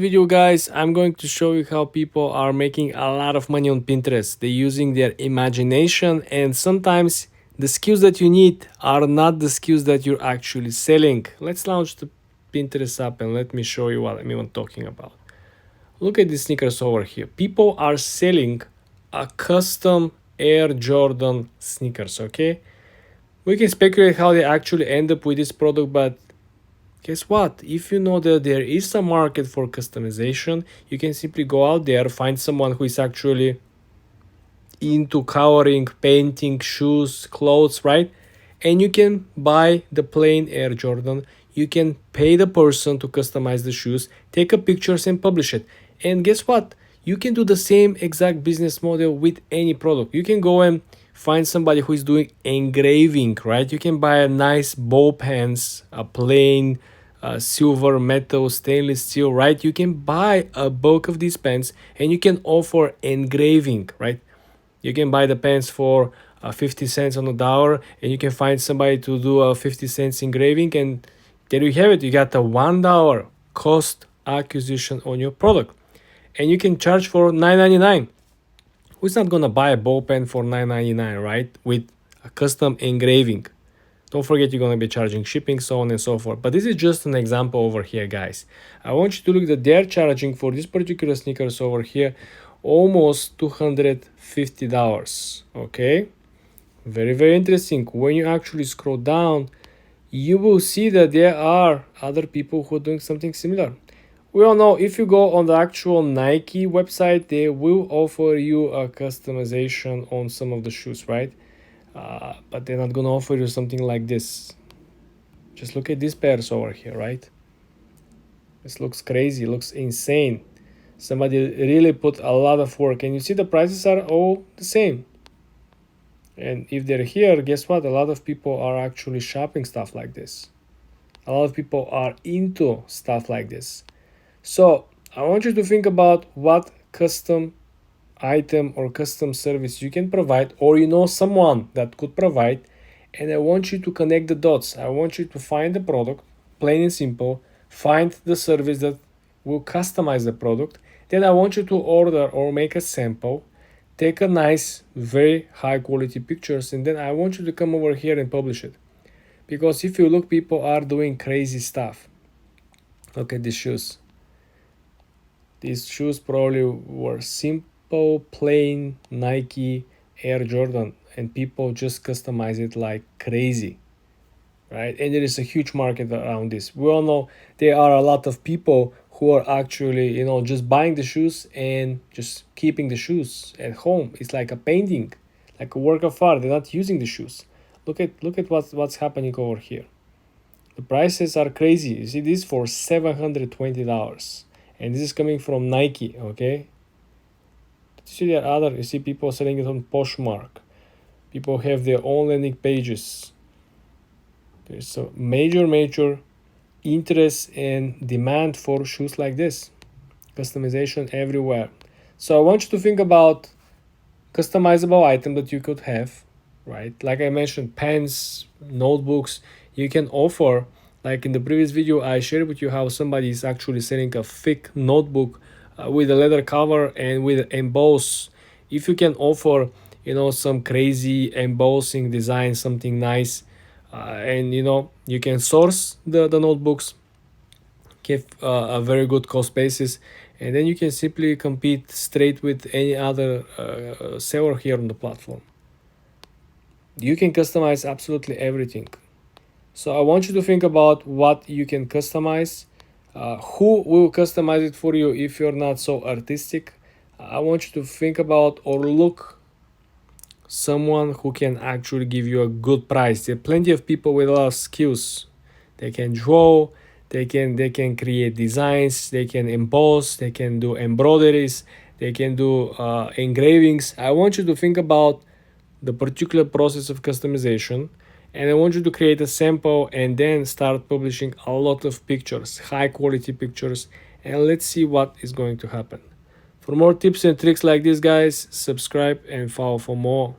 Video, guys, I'm going to show you how people are making a lot of money on Pinterest. They're using their imagination, and sometimes the skills that you need are not the skills that you're actually selling. Let's launch the Pinterest app and let me show you what I'm even talking about. Look at these sneakers over here. People are selling a custom Air Jordan sneakers, okay? We can speculate how they actually end up with this product, but guess what? If you know that there is a market for customization, you can simply go out there, find someone who is actually into coloring, painting, shoes, clothes, right? And you can buy the plain Air Jordan. You can pay the person to customize the shoes, take a pictures and publish it. And guess what? You can do the same exact business model with any product. You can go and find somebody who is doing engraving, right? You can buy a nice ball pens, a plain silver, metal, stainless steel, right? You can buy a bulk of these pens and you can offer engraving, right? You can buy the pens for 50 cents on the dollar, and you can find somebody to do a 50 cents engraving, and there you have it. You got a $1 cost acquisition on your product, and you can charge for $9.99. Who's not gonna buy a ball pen for $9.99, right? With a custom engraving. Don't forget you're going to be charging shipping, so on and so forth. But this is just an example over here, guys. I want you to look that they're charging for this particular sneakers over here almost $250. Okay? Very, very interesting. When you actually scroll down, you will see that there are other people who are doing something similar. We all know if you go on the actual Nike website, they will offer you a customization on some of the shoes, right? But they're not gonna offer you something like this. Just look at these pairs over here, right? This looks crazy, looks insane. Somebody really put a lot of work, and you see the prices are all the same. And if they're here, guess what? A lot of people are actually shopping stuff like this. A lot of people are into stuff like this. So I want you to think about what custom item or custom service you can provide, or you know someone that could provide, and I want you to connect the dots. I want you to find the product, plain and simple, find the service that will customize the product. Then I want you to order or make a sample, take a nice, very high quality pictures, and then I want you to come over here and publish it. Because if you look, people are doing crazy stuff. Look at these shoes. These shoes probably were simple, plain Nike Air Jordan, and people just customize it like crazy, right? And there is a huge market around this. We all know there are a lot of people who are actually, just buying the shoes and just keeping the shoes at home. It's like a painting, like a work of art. They're not using the shoes. Look at what's happening over here. The prices are crazy. You see this for $720. And this is coming from Nike, okay? You see people selling it on Poshmark. People have their own landing pages. There's a major interest and demand for shoes like this. Customization everywhere. So I want you to think about customizable item that you could have, right? Like I mentioned, pens, notebooks. You can offer, like in the previous video, I shared with you how somebody is actually selling a thick notebook with a leather cover and with emboss. If you can offer, some crazy embossing design, something nice, and you can source the notebooks, give a very good cost basis, and then you can simply compete straight with any other seller here on the platform. You can customize absolutely everything. So I want you to think about what you can customize. Who will customize it for you if you're not so artistic? I want you to think about or look someone who can actually give you a good price. There are plenty of people with a lot of skills. They can draw, they can create designs, they can emboss, they can do embroideries, they can do engravings. I want you to think about the particular process of customization, and I want you to create a sample and then start publishing a lot of pictures, high quality pictures, and let's see what is going to happen. For more tips and tricks like this, guys, subscribe and follow for more.